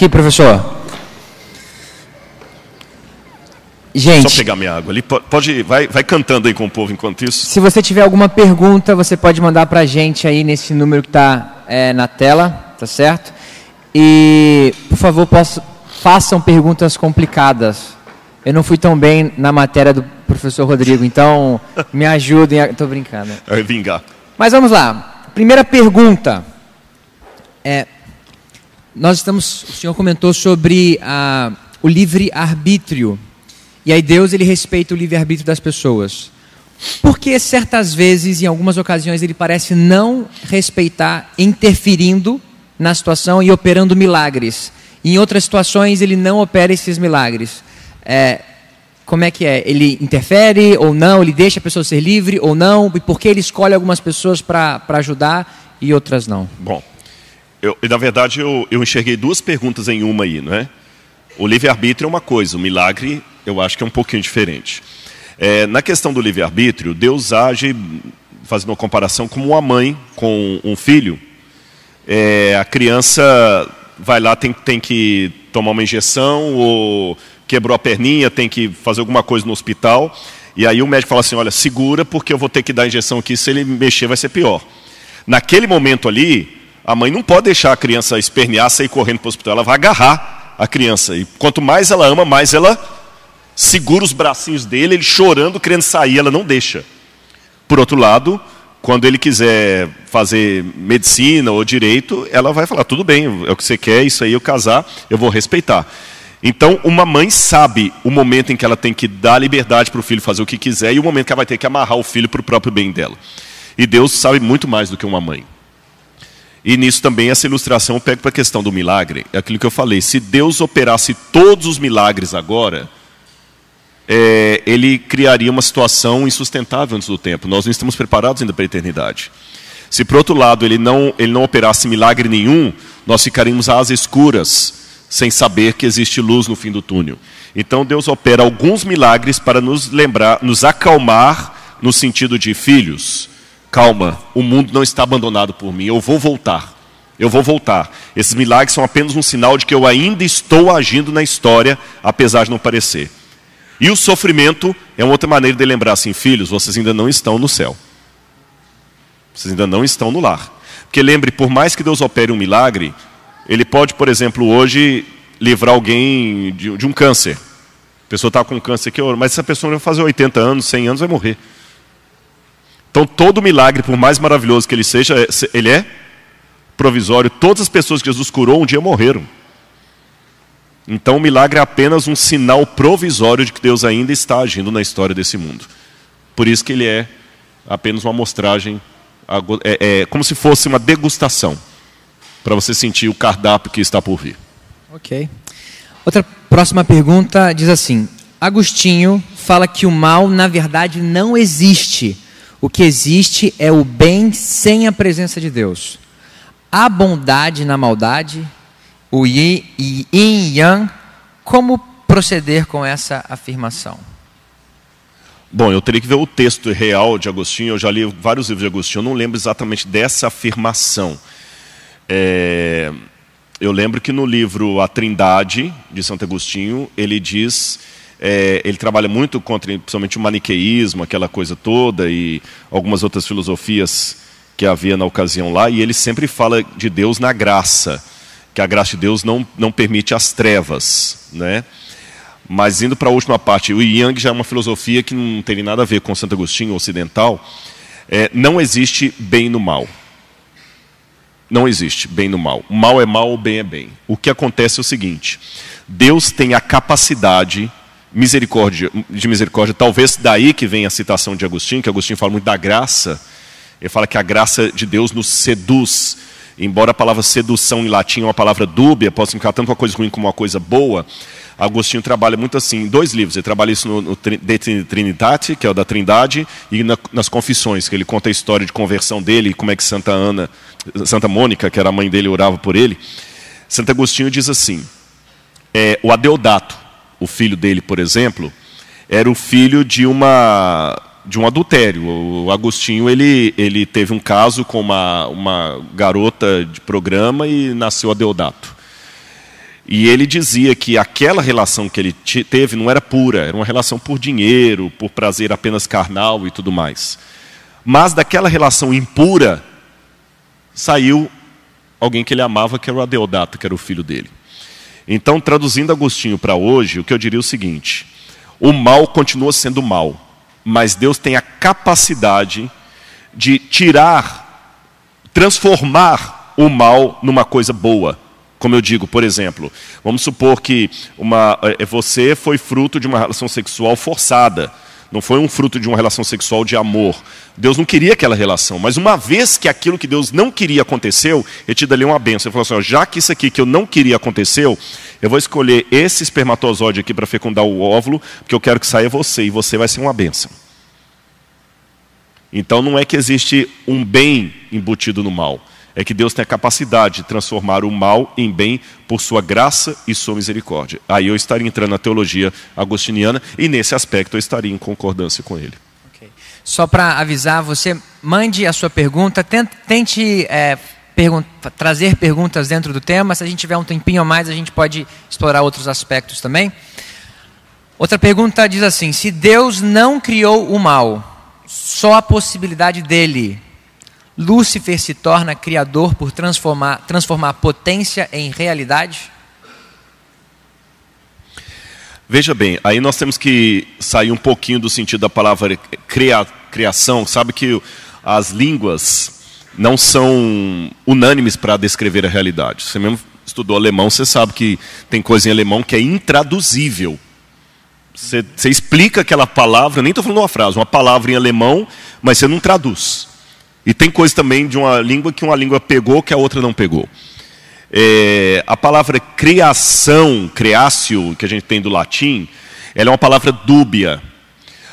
Aqui, professor. Gente, só pegar minha água ali. Vai cantando aí com o povo enquanto isso. Se você tiver alguma pergunta, você pode mandar para a gente aí nesse número que está na tela, tá certo? E, por favor, façam perguntas complicadas. Eu não fui tão bem na matéria do professor Rodrigo, então me ajudem. Estou brincando. Vai vingar. Mas vamos lá. Primeira pergunta. O senhor comentou sobre o livre-arbítrio. E aí Deus, ele respeita o livre-arbítrio das pessoas. Por que certas vezes, em algumas ocasiões, ele parece não respeitar, interferindo na situação e operando milagres? E em outras situações, ele não opera esses milagres. Como é que é? Ele interfere ou não? Ele deixa a pessoa ser livre ou não? E por que ele escolhe algumas pessoas para ajudar e outras não? Bom, na verdade, eu enxerguei duas perguntas em uma aí, não é? O livre-arbítrio é uma coisa, o milagre eu acho que é um pouquinho diferente. Na questão do livre-arbítrio, Deus age, fazendo uma comparação, como uma mãe com um filho. A criança vai lá, tem que tomar uma injeção, ou quebrou a perninha, tem que fazer alguma coisa no hospital, e aí o médico fala assim, olha, segura, porque eu vou ter que dar a injeção aqui, se ele mexer vai ser pior. Naquele momento ali, a mãe não pode deixar a criança espernear, sair correndo para o hospital, ela vai agarrar a criança, e quanto mais ela ama, mais ela segura os bracinhos dele, ele chorando, querendo sair, ela não deixa. Por outro lado, quando ele quiser fazer medicina ou direito, ela vai falar, tudo bem, é o que você quer, isso aí eu casar, eu vou respeitar. Então, uma mãe sabe o momento em que ela tem que dar liberdade para o filho fazer o que quiser e o momento que ela vai ter que amarrar o filho para o próprio bem dela. E Deus sabe muito mais do que uma mãe. E nisso também essa ilustração eu pego para a questão do milagre. É aquilo que eu falei, se Deus operasse todos os milagres agora, ele criaria uma situação insustentável antes do tempo. Nós não estamos preparados ainda para a eternidade. Se, por outro lado, ele não operasse milagre nenhum, nós ficaríamos às escuras, sem saber que existe luz no fim do túnel. Então, Deus opera alguns milagres para nos lembrar, nos acalmar, no sentido de, filhos, calma, o mundo não está abandonado por mim, eu vou voltar. Eu vou voltar. Esses milagres são apenas um sinal de que eu ainda estou agindo na história, apesar de não parecer. E o sofrimento é uma outra maneira de lembrar assim, filhos, vocês ainda não estão no céu. Vocês ainda não estão no lar. Porque lembre, por mais que Deus opere um milagre, ele pode, por exemplo, hoje livrar alguém de um câncer. A pessoa está com câncer aqui, mas essa pessoa vai fazer 80 anos, 100 anos, vai morrer. Então todo milagre, por mais maravilhoso que ele seja, ele é provisório. Todas as pessoas que Jesus curou um dia morreram. Então o milagre é apenas um sinal provisório de que Deus ainda está agindo na história desse mundo. Por isso que ele é apenas uma amostragem, como se fosse uma degustação, para você sentir o cardápio que está por vir. Ok. Outra próxima pergunta diz assim, Agostinho fala que o mal na verdade não existe. O que existe é o bem sem a presença de Deus. Há bondade na maldade? O yin e yang, como proceder com essa afirmação? Bom, eu teria que ver o texto real de Agostinho, eu já li vários livros de Agostinho, eu não lembro exatamente dessa afirmação. Eu lembro que no livro A Trindade, de Santo Agostinho, ele diz, ele trabalha muito contra, principalmente o maniqueísmo, aquela coisa toda, e algumas outras filosofias que havia na ocasião lá, e ele sempre fala de Deus na graça, que a graça de Deus não permite as trevas, né? Mas indo para a última parte, o Yang já é uma filosofia que não tem nada a ver com Santo Agostinho ocidental. Não existe bem no mal. Não existe bem no mal. O mal é mal, o bem é bem. O que acontece é o seguinte, Deus tem a capacidade de misericórdia, talvez daí que vem a citação de Agostinho, que Agostinho fala muito da graça, ele fala que a graça de Deus nos seduz. Embora a palavra sedução em latim é uma palavra dúbia, pode significar tanto uma coisa ruim como uma coisa boa, Agostinho trabalha muito assim, em dois livros. Ele trabalha isso no De Trinitate, que é o da Trindade, e nas Confissões, que ele conta a história de conversão dele, e como é que Santa Mônica, que era a mãe dele, orava por ele. Santo Agostinho diz assim, o Adeodato, o filho dele, por exemplo, era o filho de um adultério. O Agostinho ele teve um caso com uma garota de programa e nasceu Adeodato. E ele dizia que aquela relação que ele teve não era pura, era uma relação por dinheiro, por prazer apenas carnal e tudo mais. Mas daquela relação impura, saiu alguém que ele amava, que era o Adeodato, que era o filho dele. Então, traduzindo Agostinho para hoje, o que eu diria é o seguinte: o mal continua sendo mal, mas Deus tem a capacidade de transformar o mal numa coisa boa. Como eu digo, por exemplo, vamos supor que você foi fruto de uma relação sexual forçada. Não foi um fruto de uma relação sexual de amor. Deus não queria aquela relação. Mas uma vez que aquilo que Deus não queria aconteceu, Ele te dá ali uma bênção. Ele falou assim, ó, já que isso aqui que eu não queria aconteceu, eu vou escolher esse espermatozoide aqui para fecundar o óvulo, porque eu quero que saia você, e você vai ser uma bênção. Então não é que existe um bem embutido no mal. É que Deus tem a capacidade de transformar o mal em bem por sua graça e sua misericórdia. Aí eu estaria entrando na teologia agostiniana e nesse aspecto eu estaria em concordância com ele. Okay. Só para avisar, você mande a sua pergunta, tente trazer perguntas dentro do tema. Se a gente tiver um tempinho a mais, a gente pode explorar outros aspectos também. Outra pergunta diz assim: se Deus não criou o mal, só a possibilidade dele, Lúcifer se torna criador por transformar potência em realidade? Veja bem, aí nós temos que sair um pouquinho do sentido da palavra criação. Sabe que as línguas não são unânimes para descrever a realidade. Você mesmo estudou alemão, você sabe que tem coisa em alemão que é intraduzível. Você explica aquela palavra, nem estou falando uma frase, uma palavra em alemão, mas você não traduz. E tem coisa também de uma língua que uma língua pegou que a outra não pegou. A palavra criação, creatio, que a gente tem do latim, ela é uma palavra dúbia.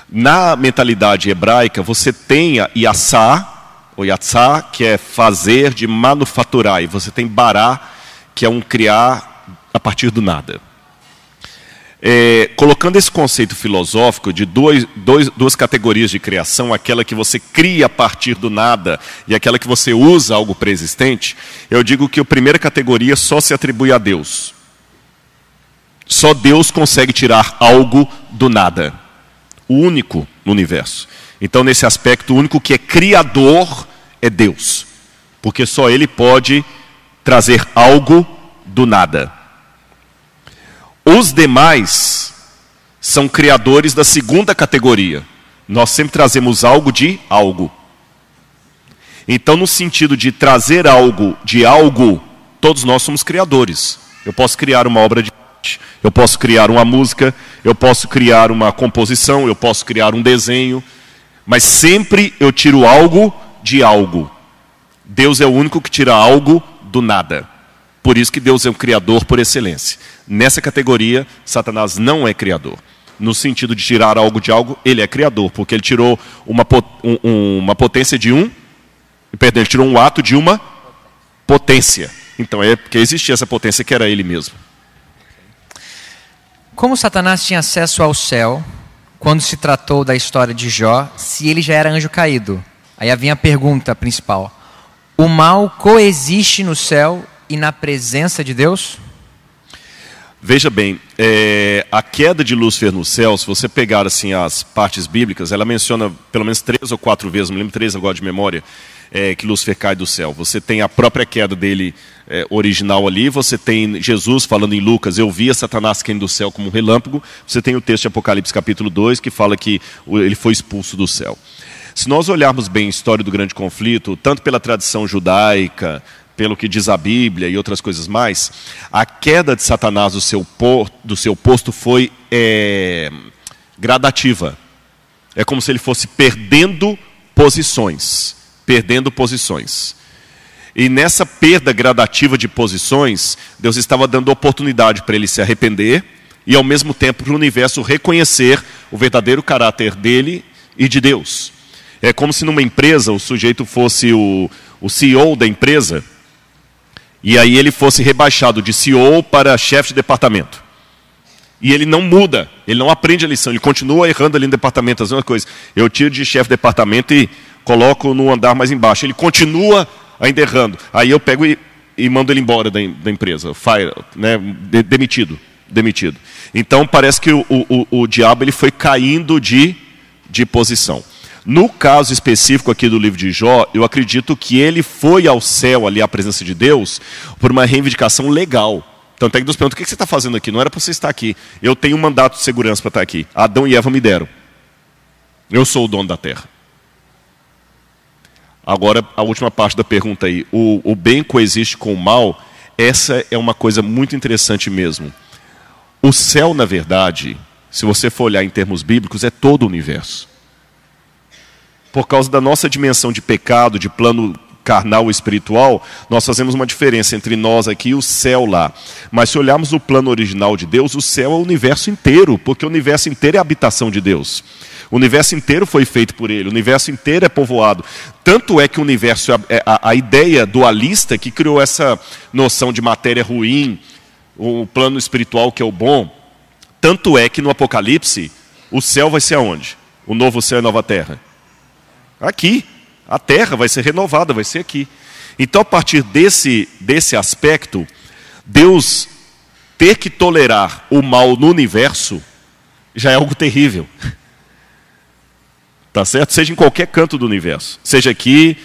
Na mentalidade hebraica, você tem a yatsá, ou yatsá, que é fazer de manufaturar, e você tem bará, que é um criar a partir do nada. Colocando esse conceito filosófico de duas categorias de criação, aquela que você cria a partir do nada e aquela que você usa algo pré-existente, eu digo que a primeira categoria só se atribui a Deus. Só Deus consegue tirar algo do nada. O único no universo. Então, nesse aspecto, o único que é criador é Deus. Porque só Ele pode trazer algo do nada. Os demais são criadores da segunda categoria. Nós sempre trazemos algo de algo. Então, no sentido de trazer algo de algo, todos nós somos criadores. Eu posso criar uma obra de arte, eu posso criar uma música, eu posso criar uma composição, eu posso criar um desenho, mas sempre eu tiro algo de algo. Deus é o único que tira algo do nada. Por isso que Deus é um criador por excelência. Nessa categoria, Satanás não é criador. No sentido de tirar algo de algo, ele é criador, porque ele tirou uma potência de ele tirou um ato de uma potência. Então é porque existia essa potência que era ele mesmo. Como Satanás tinha acesso ao céu, quando se tratou da história de Jó, se ele já era anjo caído? Aí havia a pergunta principal: o mal coexiste no céu e na presença de Deus? Veja bem, a queda de Lúcifer no céu, se você pegar assim, as partes bíblicas, ela menciona pelo menos 3 ou 4 vezes, não me lembro 3 agora de memória, que Lúcifer cai do céu. Você tem a própria queda dele original ali, você tem Jesus falando em Lucas, eu via Satanás caindo do céu como um relâmpago, você tem o texto de Apocalipse capítulo 2, que fala que ele foi expulso do céu. Se nós olharmos bem a história do grande conflito, tanto pela tradição judaica, pelo que diz a Bíblia e outras coisas mais, a queda de Satanás do seu posto foi gradativa. É como se ele fosse perdendo posições. E nessa perda gradativa de posições, Deus estava dando oportunidade para ele se arrepender e ao mesmo tempo para o universo reconhecer o verdadeiro caráter dele e de Deus. É como se numa empresa o sujeito fosse o CEO da empresa, e aí ele fosse rebaixado de CEO para chefe de departamento. E ele não muda, ele não aprende a lição, ele continua errando ali no departamento, as mesmas coisas. Eu tiro de chefe de departamento e coloco no andar mais embaixo. Ele continua ainda errando. Aí eu pego e e mandam ele embora da empresa, fire, né, demitido. Então parece que o diabo ele foi caindo de posição. No caso específico aqui do livro de Jó, eu acredito que ele foi ao céu, ali à presença de Deus, por uma reivindicação legal. Tanto é que Deus pergunta: o que você está fazendo aqui? Não era para você estar aqui. Eu tenho um mandato de segurança para estar aqui. Adão e Eva me deram. Eu sou o dono da terra. Agora, a última parte da pergunta aí. O bem coexiste com o mal. Essa é uma coisa muito interessante mesmo. O céu, na verdade, se você for olhar em termos bíblicos, é todo o universo. Por causa da nossa dimensão de pecado, de plano carnal e espiritual, nós fazemos uma diferença entre nós aqui e o céu lá. Mas se olharmos o plano original de Deus, o céu é o universo inteiro, porque o universo inteiro é a habitação de Deus. O universo inteiro foi feito por Ele, o universo inteiro é povoado. Tanto é que o universo é a ideia dualista que criou essa noção de matéria ruim, o plano espiritual que é o bom. Tanto é que no Apocalipse, o céu vai ser aonde? O novo céu e a nova terra? Aqui. A terra vai ser renovada, vai ser aqui. Então, a partir desse aspecto, Deus ter que tolerar o mal no universo já é algo terrível. Tá certo? Seja em qualquer canto do universo. Seja aqui,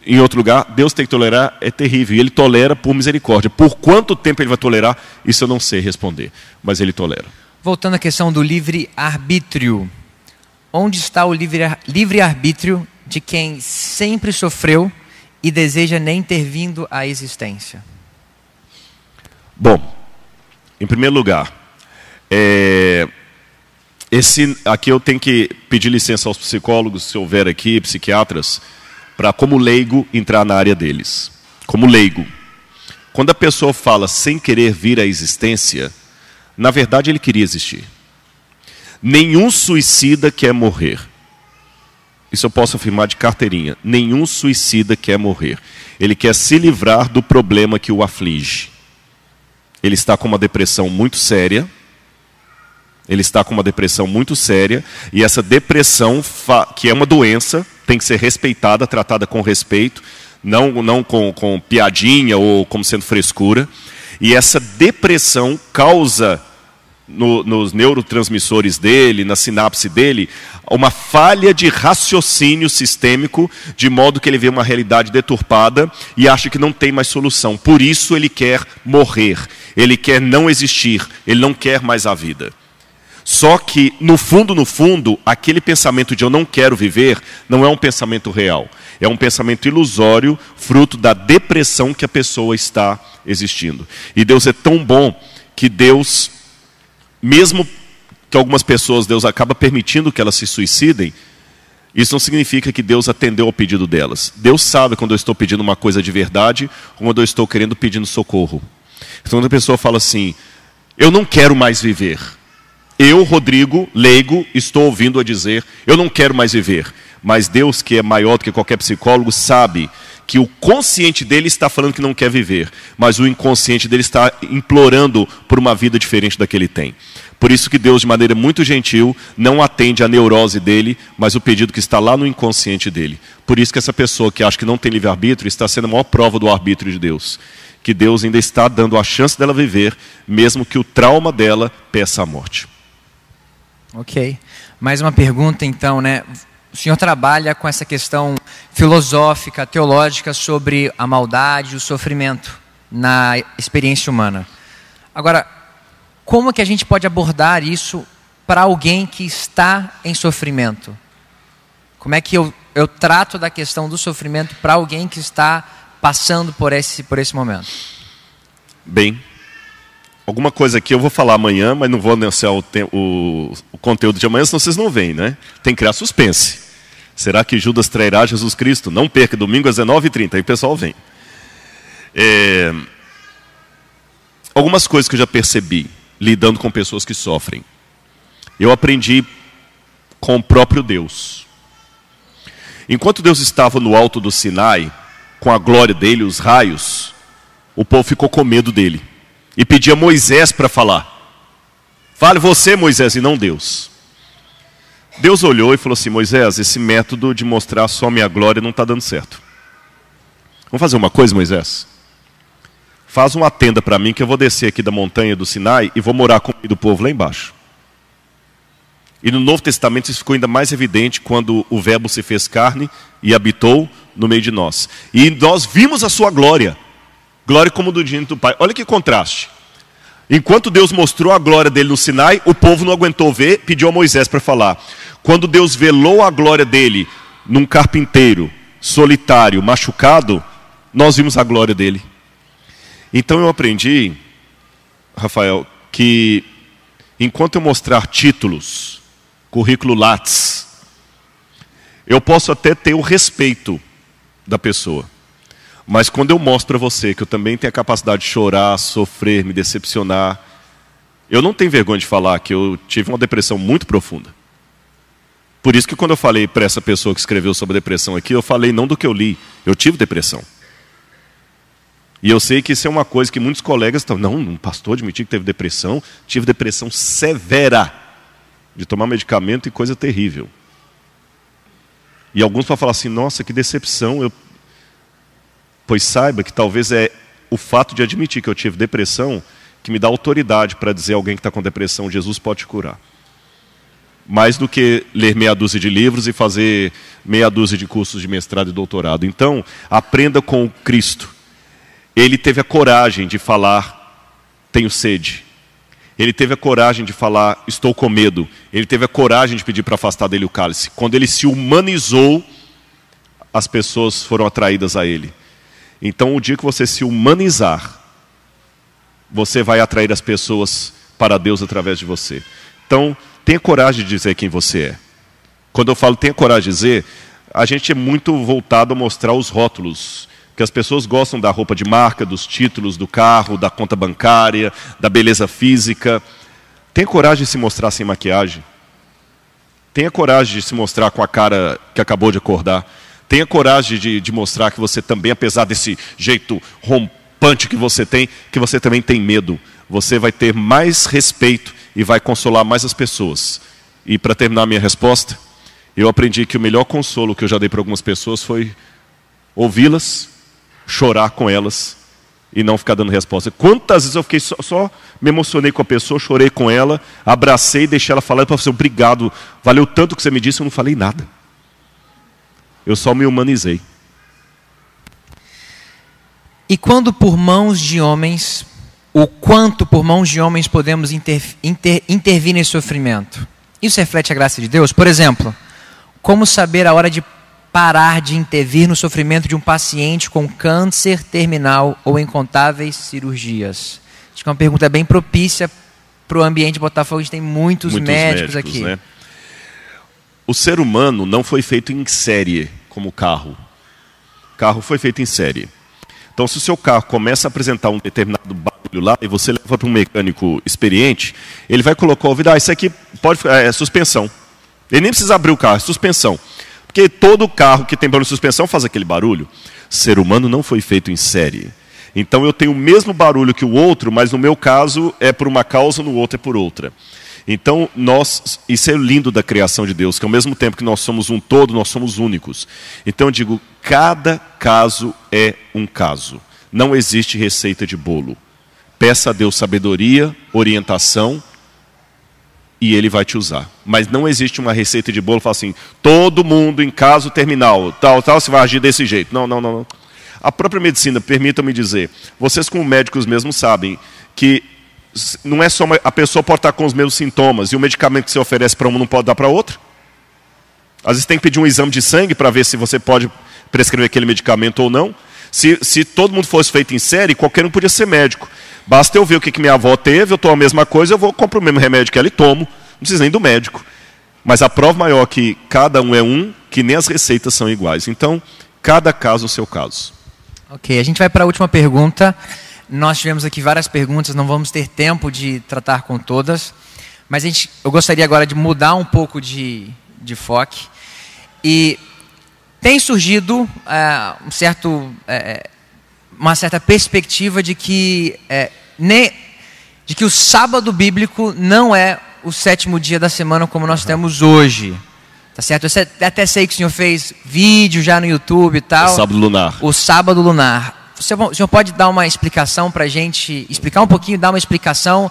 em outro lugar, Deus tem que tolerar, é terrível. E Ele tolera por misericórdia. Por quanto tempo Ele vai tolerar, isso eu não sei responder. Mas Ele tolera. Voltando à questão do livre-arbítrio. Onde está o livre-arbítrio de quem sempre sofreu e deseja nem ter vindo à existência? Bom, em primeiro lugar, aqui eu tenho que pedir licença aos psicólogos, se houver aqui, psiquiatras, para, como leigo, entrar na área deles. Como leigo. Quando a pessoa fala sem querer vir à existência, na verdade ele queria existir. Nenhum suicida quer morrer. Isso eu posso afirmar de carteirinha. Nenhum suicida quer morrer. Ele quer se livrar do problema que o aflige. Ele está com uma depressão muito séria. E essa depressão, que é uma doença, tem que ser respeitada, tratada com respeito, não com piadinha ou como sendo frescura. E essa depressão causa nos neurotransmissores dele, na sinapse dele, uma falha de raciocínio sistêmico, de modo que ele vê uma realidade deturpada e acha que não tem mais solução. Por isso ele quer morrer, ele quer não existir, ele não quer mais a vida. Só que, no fundo, aquele pensamento de eu não quero viver, não é um pensamento real. É um pensamento ilusório, fruto da depressão que a pessoa está existindo. E Deus é tão bom que Deus, mesmo que algumas pessoas, Deus acaba permitindo que elas se suicidem, isso não significa que Deus atendeu ao pedido delas. Deus sabe quando eu estou pedindo uma coisa de verdade, ou quando eu estou pedindo socorro. Então, quando a pessoa fala assim, eu não quero mais viver. Eu, Rodrigo, leigo, estou ouvindo a dizer, eu não quero mais viver. Mas Deus, que é maior do que qualquer psicólogo, sabe que o consciente dele está falando que não quer viver, mas o inconsciente dele está implorando por uma vida diferente da que ele tem. Por isso que Deus, de maneira muito gentil, não atende a neurose dele, mas o pedido que está lá no inconsciente dele. Por isso que essa pessoa que acha que não tem livre-arbítrio está sendo a maior prova do arbítrio de Deus. Que Deus ainda está dando a chance dela viver, mesmo que o trauma dela peça a morte. Ok. Mais uma pergunta então, né? O senhor trabalha com essa questão filosófica, teológica sobre a maldade e o sofrimento na experiência humana. Agora, como que a gente pode abordar isso para alguém que está em sofrimento? Como é que eu trato da questão do sofrimento para alguém que está passando por esse momento? Bem, alguma coisa aqui eu vou falar amanhã, mas não vou anunciar o conteúdo de amanhã, senão vocês não veem, né? Tem que criar suspense. Será que Judas trairá Jesus Cristo? Não perca, domingo às 19h30, aí o pessoal vem. Algumas coisas que eu já percebi, lidando com pessoas que sofrem. Eu aprendi com o próprio Deus. Enquanto Deus estava no alto do Sinai, com a glória dele, os raios, o povo ficou com medo dele. E pedia Moisés para falar. Fale você, Moisés, e não Deus. Deus olhou e falou assim, Moisés, esse método de mostrar só minha glória não está dando certo. Vamos fazer uma coisa, Moisés? faz uma tenda para mim que eu vou descer aqui da montanha do Sinai e vou morar com o meio do povo lá embaixo. E no Novo Testamento isso ficou ainda mais evidente quando o Verbo se fez carne e habitou no meio de nós. E nós vimos a sua glória, glória como do unigênito do Pai. Olha que contraste. Enquanto Deus mostrou a glória dele no Sinai, o povo não aguentou ver, pediu a Moisés para falar. Quando Deus velou a glória dele num carpinteiro, solitário, machucado, nós vimos a glória dele. Então eu aprendi, Rafael, que enquanto eu mostrar títulos, currículo Lattes, eu posso até ter o respeito da pessoa. Mas quando eu mostro para você que eu também tenho a capacidade de chorar, sofrer, me decepcionar, eu não tenho vergonha de falar que eu tive uma depressão muito profunda. Por isso que quando eu falei para essa pessoa que escreveu sobre depressão aqui, eu falei não do que eu li, eu tive depressão. E eu sei que isso é uma coisa que muitos colegas estão, não, um pastor admitiu que teve depressão, tive depressão severa, de tomar medicamento e coisa terrível. E alguns vão falar assim, nossa, que decepção, pois saiba que talvez é o fato de admitir que eu tive depressão que me dá autoridade para dizer a alguém que está com depressão, Jesus pode te curar. Mais do que ler meia dúzia de livros e fazer meia dúzia de cursos de mestrado e doutorado. Então, aprenda com o Cristo. Ele teve a coragem de falar, tenho sede. Ele teve a coragem de falar, estou com medo. Ele teve a coragem de pedir para afastar dele o cálice. Quando ele se humanizou, as pessoas foram atraídas a ele. Então, o dia que você se humanizar, você vai atrair as pessoas para Deus através de você. Então, tenha coragem de dizer quem você é. Quando eu falo tenha coragem de dizer, a gente é muito voltado a mostrar os rótulos. Porque as pessoas gostam da roupa de marca, dos títulos do carro, da conta bancária, da beleza física. Tenha coragem de se mostrar sem maquiagem. Tenha coragem de se mostrar com a cara que acabou de acordar. Tenha coragem de mostrar que você também, apesar desse jeito rompante que você também tem medo. Você vai ter mais respeito e vai consolar mais as pessoas. E para terminar a minha resposta, eu aprendi que o melhor consolo que eu já dei para algumas pessoas foi ouvi-las, chorar com elas e não ficar dando resposta. Quantas vezes eu fiquei só me emocionei com a pessoa, chorei com ela, abracei, deixei ela falar, para você, obrigado, valeu tanto que você me disse, eu não falei nada. Eu só me humanizei. E quando por mãos de homens, o quanto por mãos de homens podemos intervir nesse sofrimento? Isso reflete a graça de Deus? Por exemplo, como saber a hora de parar de intervir no sofrimento de um paciente com câncer terminal ou incontáveis cirurgias? Acho que é uma pergunta bem propícia para o ambiente de Botafogo. A gente tem muitos médicos aqui. Né? O ser humano não foi feito em série como o carro. O carro foi feito em série. Então, se o seu carro começa a apresentar um determinado barulho lá e você leva para um mecânico experiente, ele vai colocar o ouvido, isso aqui pode é suspensão. Ele nem precisa abrir o carro, é suspensão. Porque todo carro que tem barulho de suspensão faz aquele barulho. O ser humano não foi feito em série. Então eu tenho o mesmo barulho que o outro, mas no meu caso é por uma causa, no outro é por outra. Então isso é lindo da criação de Deus, que ao mesmo tempo que nós somos um todo, nós somos únicos. Então eu digo, cada caso é um caso. Não existe receita de bolo. Peça a Deus sabedoria, orientação, e Ele vai te usar. Mas não existe uma receita de bolo, fala assim, todo mundo em caso terminal, tal, você vai agir desse jeito. Não. A própria medicina, permitam-me dizer, vocês como médicos mesmo sabem que não é só a pessoa pode estar com os mesmos sintomas e o medicamento que você oferece para uma não pode dar para outra. Às vezes tem que pedir um exame de sangue para ver se você pode prescrever aquele medicamento ou não. Se todo mundo fosse feito em série, qualquer um podia ser médico. Basta eu ver o que minha avó teve, eu tomo a mesma coisa, eu vou compro o mesmo remédio que ela e tomo. Não precisa nem do médico. Mas a prova maior é que cada um é um, que nem as receitas são iguais. Então, cada caso é o seu caso. Ok, a gente vai para a última pergunta. Nós tivemos aqui várias perguntas, não vamos ter tempo de tratar com todas. Mas eu gostaria agora de mudar um pouco de foco. E tem surgido uma certa perspectiva de que o sábado bíblico não é o 7º dia da semana como nós temos hoje. Tá certo? Eu até sei que o senhor fez vídeo já no YouTube e tal. O sábado lunar. O sábado lunar. o senhor pode dar uma explicação para a gente, explicar um pouquinho, dar uma explicação,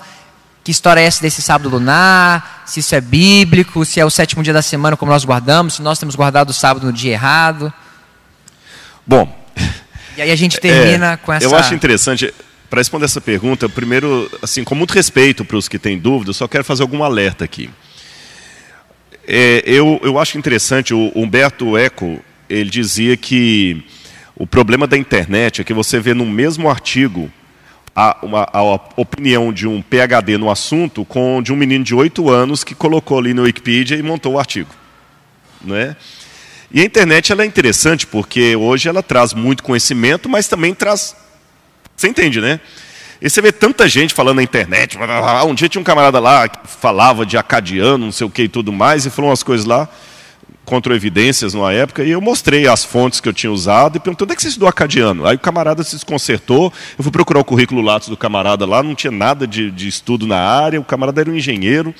que história é essa desse sábado lunar, se isso é bíblico, se é o 7º dia da semana como nós guardamos, se nós temos guardado o sábado no dia errado. Bom, e aí a gente termina com essa... Eu acho interessante, para responder essa pergunta, primeiro, assim, com muito respeito para os que têm dúvidas, só quero fazer algum alerta aqui. Eu acho interessante, o Humberto Eco, ele dizia que o problema da internet é que você vê no mesmo artigo a opinião de um PhD no assunto com de um menino de 8 anos que colocou ali no Wikipedia e montou o artigo. Não é? E a internet ela é interessante porque hoje ela traz muito conhecimento, mas também traz... Você entende, né? E você vê tanta gente falando na internet. Um dia tinha um camarada lá que falava de acadiano, não sei o que e tudo mais, e falou umas coisas lá, contra evidências numa época, e eu mostrei as fontes que eu tinha usado e perguntei, onde é que você estudou acadiano? Aí o camarada se desconcertou, eu fui procurar o currículo Lattes do camarada lá, não tinha nada de estudo na área, o camarada era um engenheiro.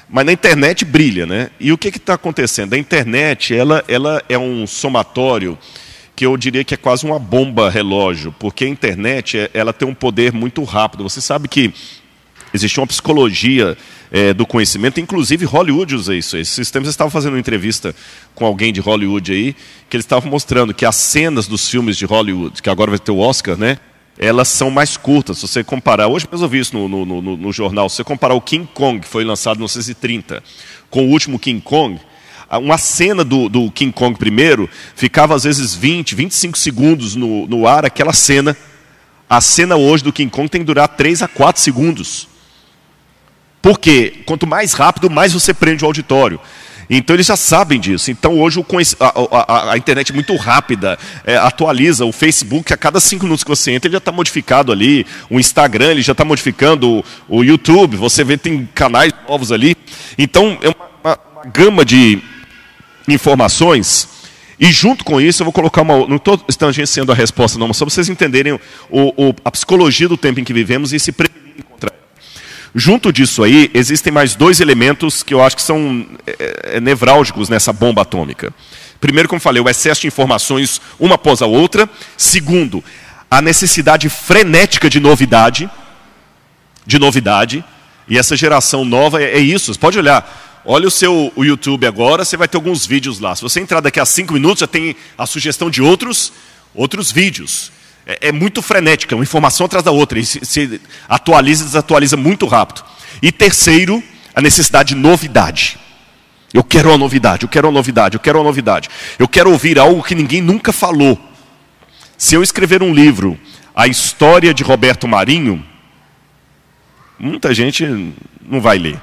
Mas na internet brilha, né? E o que está acontecendo? A internet ela é um somatório que eu diria que é quase uma bomba relógio, porque a internet ela tem um poder muito rápido. Você sabe que existe uma psicologia do conhecimento, inclusive Hollywood usa isso. Esses tempos eu estava fazendo uma entrevista com alguém de Hollywood aí, que eles estavam mostrando que as cenas dos filmes de Hollywood, que agora vai ter o Oscar, né? Elas são mais curtas. Se você comparar, hoje mesmo eu vi isso no jornal, se você comparar o King Kong, que foi lançado em 1930, com o último King Kong, uma cena do King Kong primeiro, ficava às vezes 20, 25 segundos no ar, aquela cena. A cena hoje do King Kong tem que durar 3 a 4 segundos. Por quê? Quanto mais rápido, mais você prende o auditório. Então eles já sabem disso. Então hoje a internet é muito rápida, atualiza. O Facebook, a cada 5 minutos que você entra, ele já está modificado ali. O Instagram, ele já está modificando. O YouTube, você vê, tem canais novos ali. Então é uma gama de informações. E junto com isso, eu vou colocar uma... Não estou tangenciando a resposta não, mas só para vocês entenderem a psicologia do tempo em que vivemos e se prevenir contra ela. Junto disso aí, existem mais 2 elementos que eu acho que são nevrálgicos nessa bomba atômica. Primeiro, como falei, o excesso de informações uma após a outra. Segundo, a necessidade frenética de novidade. E essa geração nova é isso. Você pode olhar. Olha o YouTube agora, você vai ter alguns vídeos lá. Se você entrar daqui a 5 minutos, já tem a sugestão de outros vídeos. É muito frenética, uma informação atrás da outra. E se atualiza e desatualiza muito rápido. E terceiro, a necessidade de novidade. Eu quero uma novidade, eu quero uma novidade, eu quero uma novidade. Eu quero ouvir algo que ninguém nunca falou. Se eu escrever um livro, A História de Roberto Marinho, muita gente não vai ler.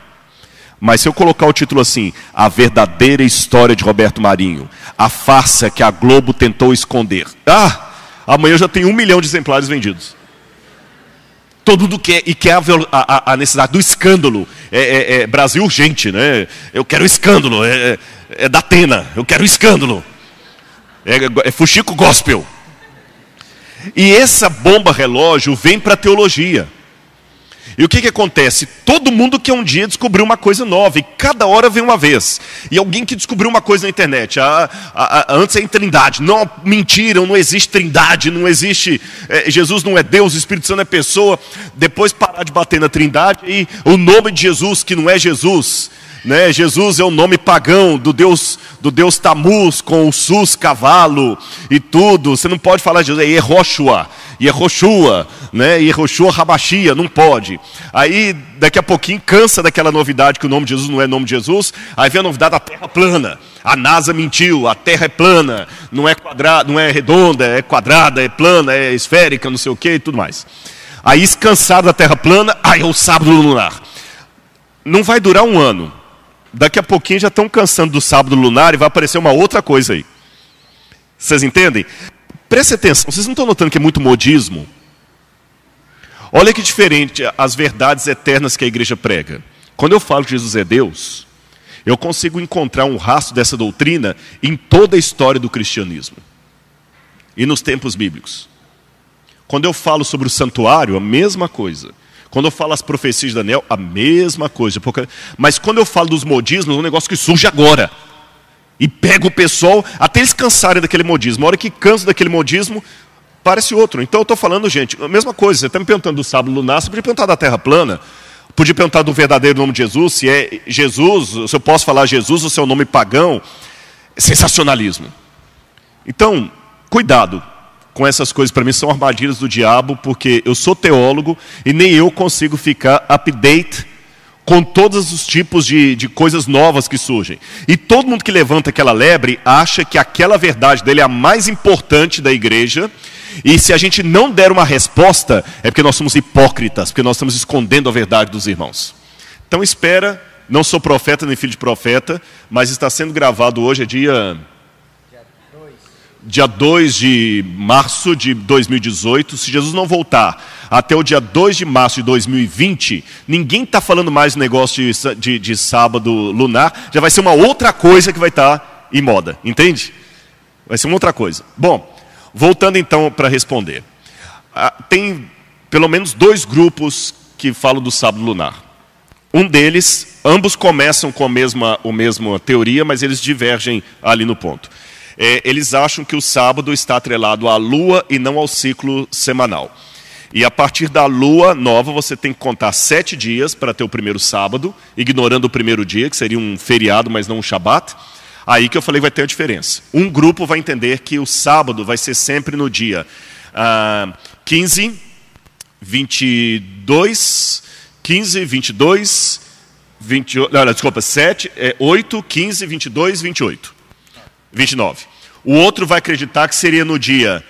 Mas se eu colocar o título assim, A Verdadeira História de Roberto Marinho, a farsa que a Globo tentou esconder. Amanhã eu já tenho 1 milhão de exemplares vendidos. Todo mundo quer, e quer a necessidade do escândalo. Brasil urgente, né? Eu quero escândalo, é da Atena, eu quero escândalo. É fuxico gospel. E essa bomba relógio vem para a teologia. E o que acontece? Todo mundo quer um dia descobrir uma coisa nova, e cada hora vem uma vez. E alguém que descobriu uma coisa na internet, antes é em trindade. Não, mentira, não existe trindade, não existe, Jesus não é Deus, o Espírito Santo é pessoa. Depois parar de bater na trindade, e o nome de Jesus, que não é Jesus, né? Jesus é o nome pagão do Deus Tamuz, com o sus, cavalo e tudo. Você não pode falar de Jesus, é Yehoshua, né? Yehoshua Habashia, não pode. Aí daqui a pouquinho cansa daquela novidade que o nome de Jesus não é nome de Jesus. Aí vem a novidade da terra plana. A NASA mentiu, a terra é plana, não é quadrada, não é redonda, é quadrada, é plana, é esférica, não sei o que e tudo mais. Aí cansado da terra plana, é o sábado lunar. Não vai durar 1 ano. Daqui a pouquinho já estão cansando do sábado lunar e vai aparecer uma outra coisa aí. Vocês entendem? Preste atenção, vocês não estão notando que é muito modismo? Olha que diferente as verdades eternas que a igreja prega. Quando eu falo que Jesus é Deus, eu consigo encontrar um rastro dessa doutrina em toda a história do cristianismo. E nos tempos bíblicos. Quando eu falo sobre o santuário, a mesma coisa. Quando eu falo as profecias de Daniel, a mesma coisa. Mas quando eu falo dos modismos, é um negócio que surge agora. E pega o pessoal, até eles cansarem daquele modismo. A hora que cansa daquele modismo, parece outro. Então eu estou falando, gente, a mesma coisa. Você está me perguntando do sábado lunar, você podia perguntar da terra plana, podia perguntar do verdadeiro nome de Jesus, se é Jesus, se eu posso falar Jesus ou se é o nome pagão. Sensacionalismo. Então, cuidado com essas coisas. Para mim são armadilhas do diabo, porque eu sou teólogo e nem eu consigo ficar update com todos os tipos de coisas novas que surgem. E todo mundo que levanta aquela lebre acha que aquela verdade dele é a mais importante da igreja, e se a gente não der uma resposta, é porque nós somos hipócritas, porque nós estamos escondendo a verdade dos irmãos. Então espera, não sou profeta nem filho de profeta, mas está sendo gravado hoje, é dia 2 de março de 2018, se Jesus não voltar até o dia 2 de março de 2020, ninguém está falando mais do negócio de sábado lunar, já vai ser uma outra coisa que vai estar em moda, entende? Vai ser uma outra coisa. Bom, voltando então para responder. Tem pelo menos 2 grupos que falam do sábado lunar. Um deles, ambos começam com a mesma teoria, mas eles divergem ali no ponto. Eles acham que o sábado está atrelado à lua e não ao ciclo semanal. E a partir da lua nova, você tem que contar 7 dias para ter o primeiro sábado, ignorando o primeiro dia, que seria um feriado, mas não um shabat. Aí que eu falei que vai ter a diferença. Um grupo vai entender que o sábado vai ser sempre no dia 15, 22, 15, 22, 28, não, desculpa, 7, 8, 15, 22, 28. 29. O outro vai acreditar que seria no dia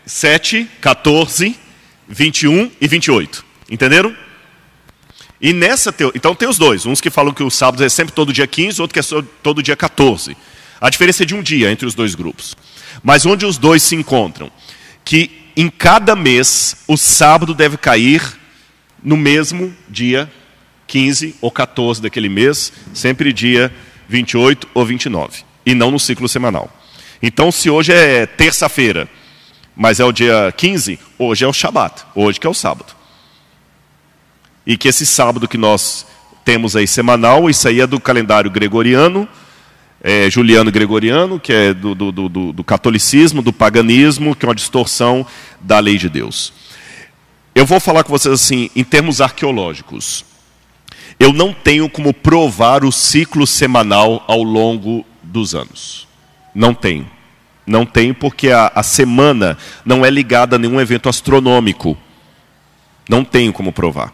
7, 14, 21 e 28. Entenderam? E nessa teoria, então tem os dois. Uns que falam que o sábado é sempre todo dia 15, outro que é todo dia 14. A diferença é de um dia entre os dois grupos. Mas onde os dois se encontram? Que em cada mês o sábado deve cair no mesmo dia 15 ou 14 daquele mês, sempre dia 28 ou 29, e não no ciclo semanal. Então, se hoje é terça-feira, mas é o dia 15, hoje é o Shabat, hoje que é o sábado. E que esse sábado que nós temos aí semanal, isso aí é do calendário gregoriano, Juliano Gregoriano, que é do catolicismo, do paganismo, que é uma distorção da lei de Deus. Eu vou falar com vocês assim, em termos arqueológicos. Eu não tenho como provar o ciclo semanal ao longo dos anos. Não tenho. Não tenho porque a semana não é ligada a nenhum evento astronômico. Não tenho como provar.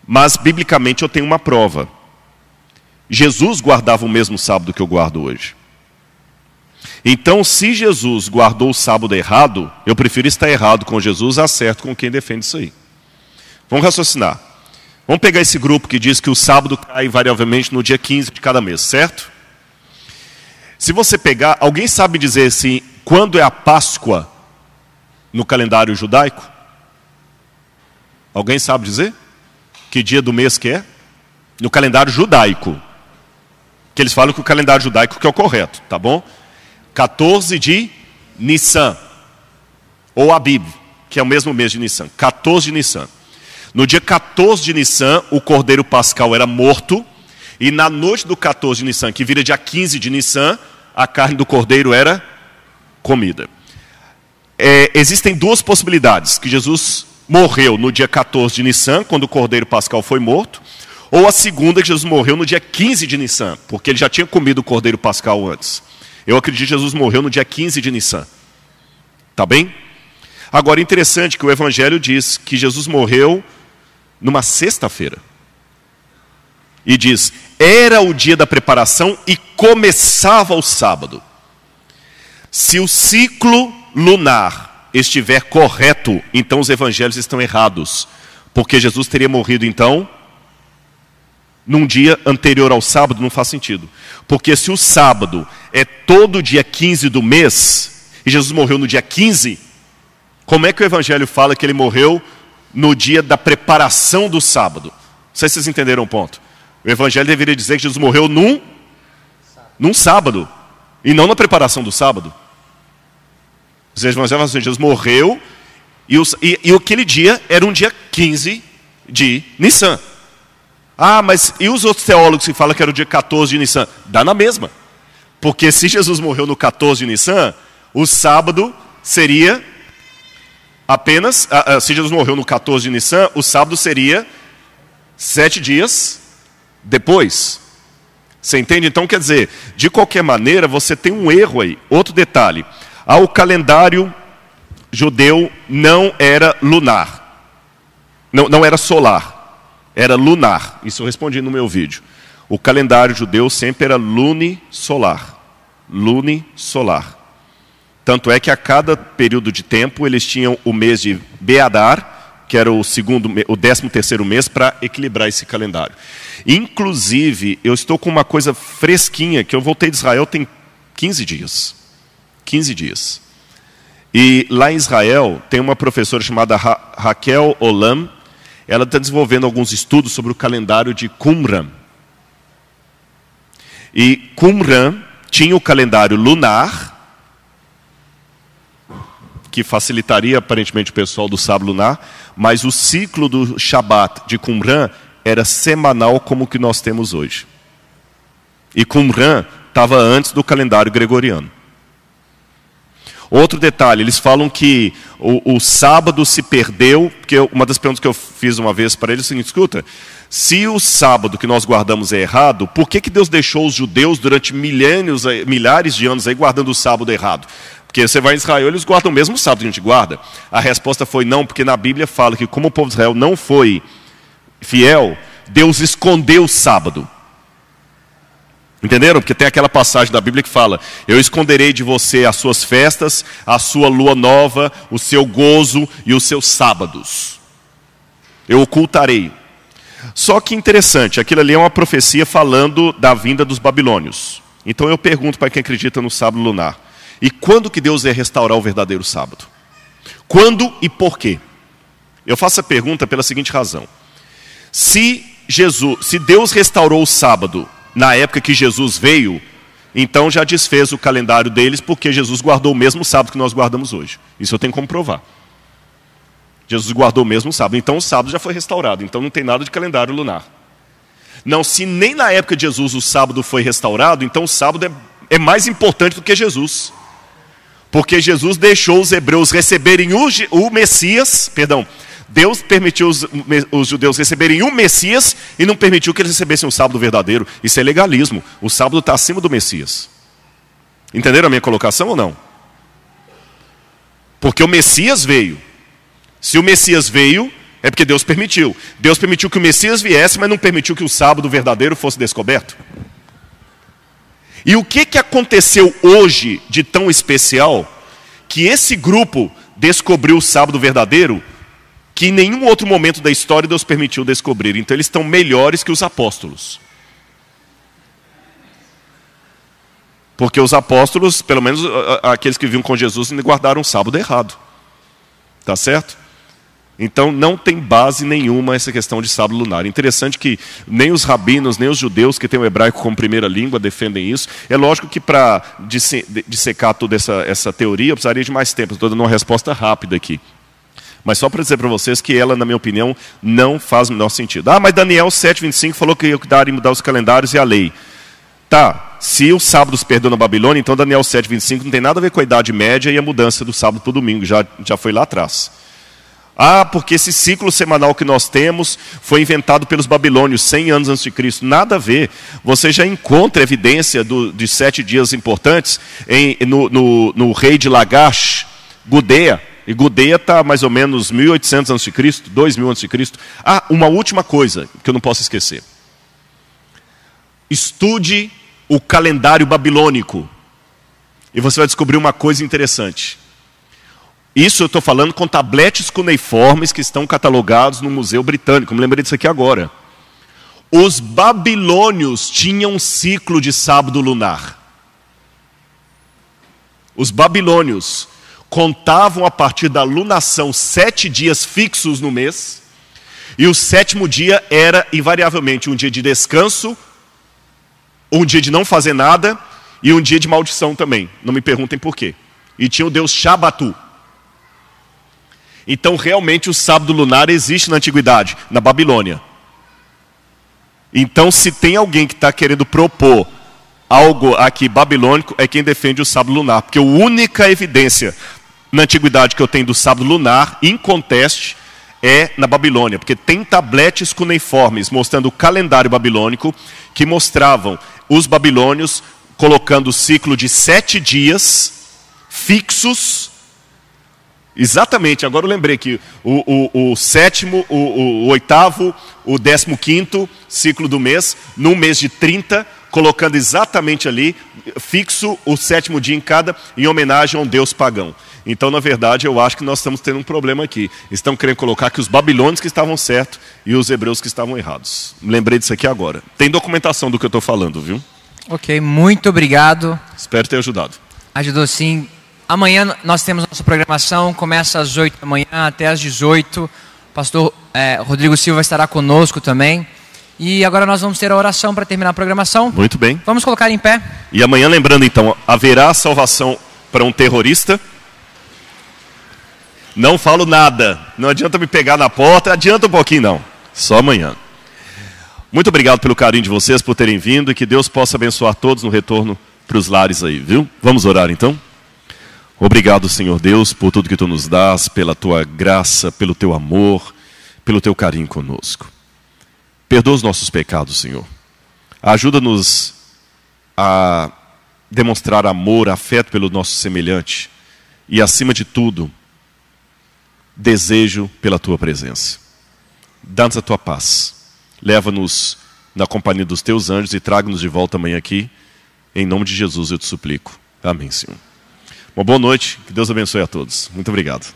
Mas, biblicamente, eu tenho uma prova. Jesus guardava o mesmo sábado que eu guardo hoje. Então, se Jesus guardou o sábado errado, eu prefiro estar errado com Jesus, acerto com quem defende isso aí. Vamos raciocinar. Vamos pegar esse grupo que diz que o sábado cai invariavelmente no dia 15 de cada mês, certo? Se você pegar, alguém sabe dizer assim, quando é a Páscoa no calendário judaico? Alguém sabe dizer? Que dia do mês que é? No calendário judaico. Que eles falam que o calendário judaico que é o correto, tá bom? 14 de Nissan. Ou Abib, que é o mesmo mês de Nissan. 14 de Nissan. No dia 14 de Nissan, o cordeiro pascal era morto. E na noite do 14 de Nissan, que vira dia 15 de Nissan, a carne do cordeiro era comida. Existem 2 possibilidades. Que Jesus morreu no dia 14 de Nissan, quando o cordeiro pascal foi morto. Ou a segunda, que Jesus morreu no dia 15 de Nissan, porque ele já tinha comido o cordeiro pascal antes. Eu acredito que Jesus morreu no dia 15 de Nissan. Tá bem? Agora, interessante que o Evangelho diz que Jesus morreu numa sexta-feira. E diz, era o dia da preparação e começava o sábado. Se o ciclo lunar estiver correto, então os evangelhos estão errados. Porque Jesus teria morrido então num dia anterior ao sábado, não faz sentido. Porque se o sábado é todo dia 15 do mês, e Jesus morreu no dia 15, como é que o evangelho fala que ele morreu no dia da preparação do sábado? Não sei se vocês entenderam o ponto. O evangelho deveria dizer que Jesus morreu num sábado, e não na preparação do sábado. Os evangelhos falam assim, Jesus morreu, e aquele dia era um dia 15 de Nissan. Ah, mas e os outros teólogos que falam que era o dia 14 de Nissan? Dá na mesma. Porque se Jesus morreu no 14 de Nissan, o sábado seria apenas, se Jesus morreu no 14 de Nissan, o sábado seria 7 dias depois. Você entende? Então, quer dizer, de qualquer maneira, você tem um erro aí. Outro detalhe, o calendário judeu não era lunar, não era solar, era lunar. Isso eu respondi no meu vídeo. O calendário judeu sempre era lunisolar. Lunisolar. Tanto é que a cada período de tempo eles tinham o mês de Beadar, que era o 13º mês, para equilibrar esse calendário. Inclusive, eu estou com uma coisa fresquinha, que eu voltei de Israel tem 15 dias. 15 dias. E lá em Israel tem uma professora chamada Raquel Olam. Ela está desenvolvendo alguns estudos sobre o calendário de Qumran. E Qumran tinha o calendário lunar, que facilitaria aparentemente o pessoal do sábado lunar, mas o ciclo do Shabat de Qumran era semanal como o que nós temos hoje. E Qumran estava antes do calendário gregoriano. Outro detalhe, eles falam que o sábado se perdeu, porque uma das perguntas que eu fiz uma vez para eles é o seguinte: escuta, se o sábado que nós guardamos é errado, por que Deus deixou os judeus durante milhares de anos aí guardando o sábado errado? Porque você vai em Israel, eles guardam o mesmo sábado que a gente guarda. A resposta foi não, porque na Bíblia fala que como o povo de Israel não foi fiel, Deus escondeu o sábado. Entenderam? Porque tem aquela passagem da Bíblia que fala: eu esconderei de você as suas festas, a sua lua nova, o seu gozo e os seus sábados. Eu ocultarei. Só que interessante, aquilo ali é uma profecia falando da vinda dos babilônios. Então eu pergunto para quem acredita no sábado lunar: e quando que Deus ia restaurar o verdadeiro sábado? Quando e por quê? Eu faço a pergunta pela seguinte razão: se Deus restaurou o sábado na época que Jesus veio, então já desfez o calendário deles, porque Jesus guardou o mesmo sábado que nós guardamos hoje. Isso eu tenho como provar. Jesus guardou o mesmo sábado, então o sábado já foi restaurado, então não tem nada de calendário lunar. Não, se nem na época de Jesus o sábado foi restaurado, então o sábado é mais importante do que Jesus. Porque Jesus deixou os hebreus receberem o Messias, Deus permitiu os judeus receberem o Messias e não permitiu que eles recebessem o sábado verdadeiro. Isso é legalismo. O sábado está acima do Messias. Entenderam a minha colocação ou não? Porque o Messias veio. Se o Messias veio, é porque Deus permitiu. Deus permitiu que o Messias viesse, mas não permitiu que o sábado verdadeiro fosse descoberto. E o que aconteceu hoje de tão especial que esse grupo descobriu o sábado verdadeiro que em nenhum outro momento da história Deus permitiu descobrir? Então eles estão melhores que os apóstolos. Porque os apóstolos, pelo menos aqueles que viviam com Jesus, guardaram o sábado errado. Tá certo? Então não tem base nenhuma essa questão de sábado lunar. Interessante que nem os rabinos, nem os judeus que têm o hebraico como primeira língua defendem isso. É lógico que para dissecar toda essa teoria eu precisaria de mais tempo. Estou dando uma resposta rápida aqui. Mas só para dizer para vocês que ela, na minha opinião, não faz o menor sentido. Mas Daniel 7:25 falou que ia cuidar e mudar os calendários e a lei. Tá, se o sábado se perdeu na Babilônia, então Daniel 7:25 não tem nada a ver com a Idade Média e a mudança do sábado para o domingo, já foi lá atrás. Porque esse ciclo semanal que nós temos foi inventado pelos babilônios 100 anos antes de Cristo. Nada a ver. Você já encontra evidência de 7 dias importantes no rei de Lagash, Gudea. E Gudea está mais ou menos 1800 a.C., 2000 a.C. Uma última coisa que eu não posso esquecer. Estude o calendário babilônico e você vai descobrir uma coisa interessante. Isso eu estou falando com tabletes cuneiformes que estão catalogados no Museu Britânico. Me lembrei disso aqui agora. Os babilônios tinham um ciclo de sábado lunar. Os babilônios contavam a partir da lunação 7 dias fixos no mês, e o 7º dia era invariavelmente um dia de descanso, um dia de não fazer nada, e um dia de maldição também. Não me perguntem por quê. E tinha o deus Shabatu. Então realmente o sábado lunar existe na antiguidade, na Babilônia. Então se tem alguém que está querendo propor algo aqui babilônico, é quem defende o sábado lunar, porque a única evidência na antiguidade que eu tenho do sábado lunar, inconteste, é na Babilônia, porque tem tabletes cuneiformes mostrando o calendário babilônico que mostravam os babilônios colocando o ciclo de 7 dias fixos. Exatamente, agora eu lembrei que o sétimo, o oitavo, o 15º ciclo do mês, num mês de 30, colocando exatamente ali, fixo o 7º dia em cada, em homenagem a um deus pagão. Então, na verdade, eu acho que nós estamos tendo um problema aqui. Estão querendo colocar que os babilônios que estavam certos e os hebreus que estavam errados. Lembrei disso aqui agora. Tem documentação do que eu estou falando, viu? Ok, muito obrigado. Espero ter ajudado. Ajudou sim. Amanhã nós temos nossa programação, começa às 8 da manhã até às 18. O pastor Rodrigo Silva estará conosco também. E agora nós vamos ter a oração para terminar a programação. Muito bem. Vamos colocar em pé. E amanhã, lembrando então, haverá salvação para um terrorista. Não falo nada. Não adianta me pegar na porta. Adianta um pouquinho, não. Só amanhã. Muito obrigado pelo carinho de vocês, por terem vindo. E que Deus possa abençoar todos no retorno para os lares aí, viu? Vamos orar então? Obrigado, Senhor Deus, por tudo que Tu nos dás, pela Tua graça, pelo Teu amor, pelo Teu carinho conosco. Perdoa os nossos pecados, Senhor. Ajuda-nos a demonstrar amor, afeto pelo nosso semelhante. E, acima de tudo, desejo pela Tua presença. Dá-nos a Tua paz. Leva-nos na companhia dos Teus anjos e traga-nos de volta amanhã aqui. Em nome de Jesus eu te suplico. Amém, Senhor. Uma boa noite. Que Deus abençoe a todos. Muito obrigado.